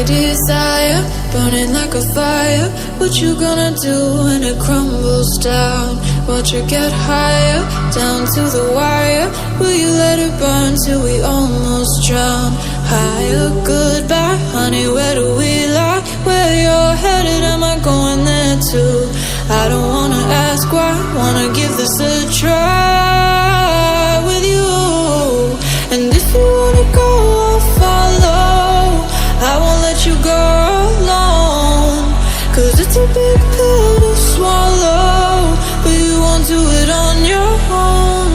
Desire, burning like a fire. What you gonna do when it crumbles down? Watch it get higher, down to the wire. Will you let it burn till we almost drown? Higher, goodbye, honey, where do we lie? Where you're headed, am I going there too? I don't wanna ask why, wanna give this a try with you. And if you wanna go, I'll follow. I won't let you go alone, 'cause it's a big pill to swallow, but you won't do it on your own.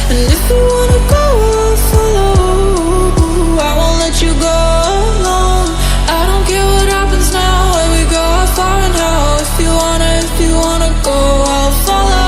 And if you wanna go, I'll follow. I won't let you go alone. I don't care what happens now, where we go, how far and how. If you wanna go, I'll follow.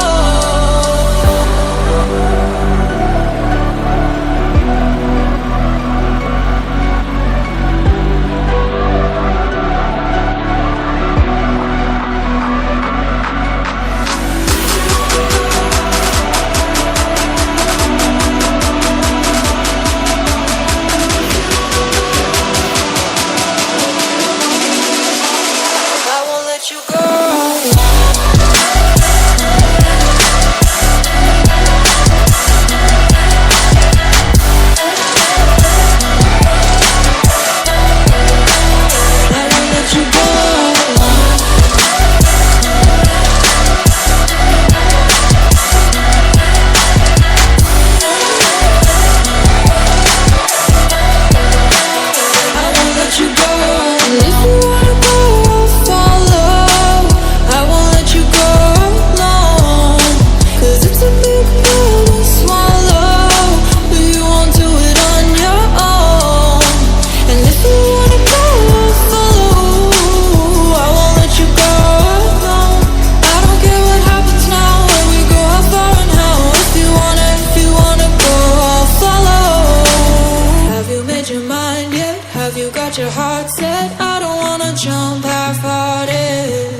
Your heart set, I don't wanna jump half-hearted.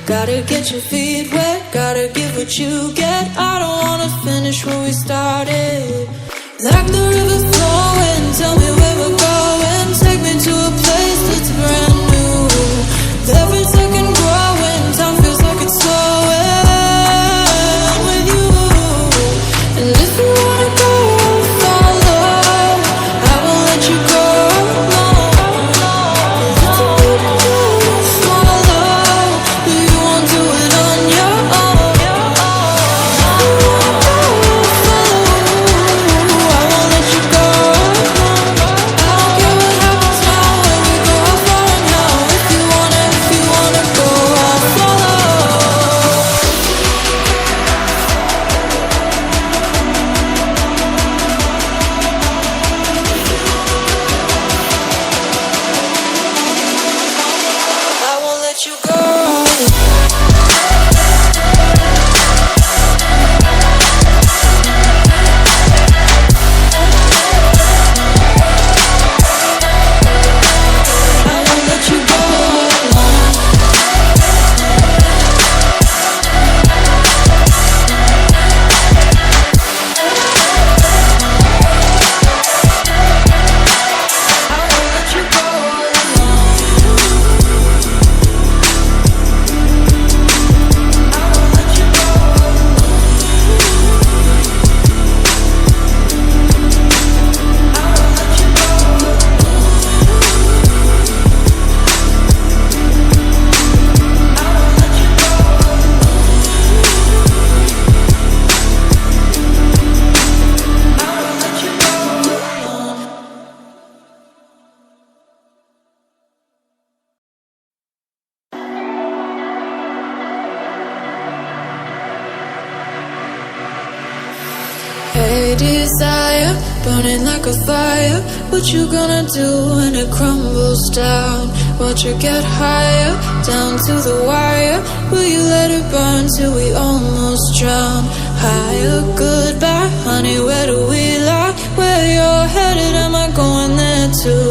Gotta get your feet wet, gotta give what you get. I don't wanna finish where we started. Like the river flowing, tell me where we're going. Take me to a place that's brand new. Every second growing, time feels like it's slowing with you. And if you wanna go, I'll follow. I won't let you go. Desire, burning like a fire. What you gonna do when it crumbles down? Watch it get higher, down to the wire. Will you let it burn till we almost drown? Higher, goodbye, honey, where do we lie? Where you're headed, am I going there too?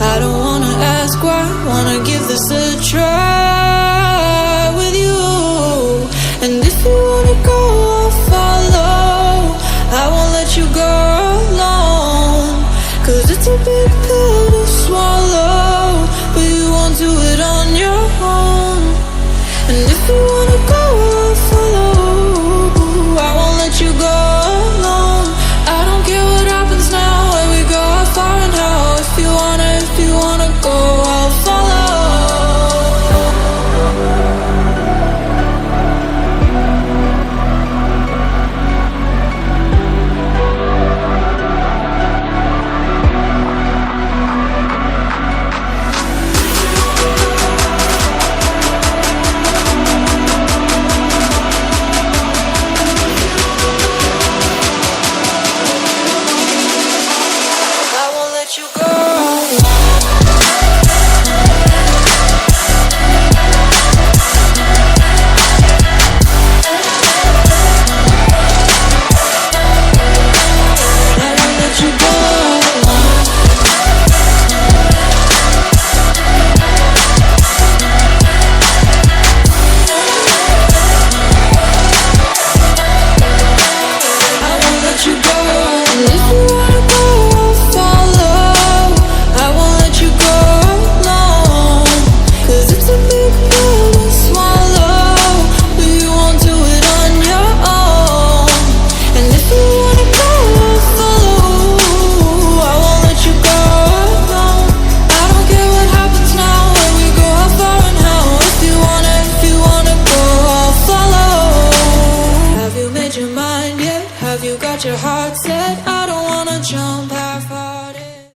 I don't wanna ask why, wanna give this a try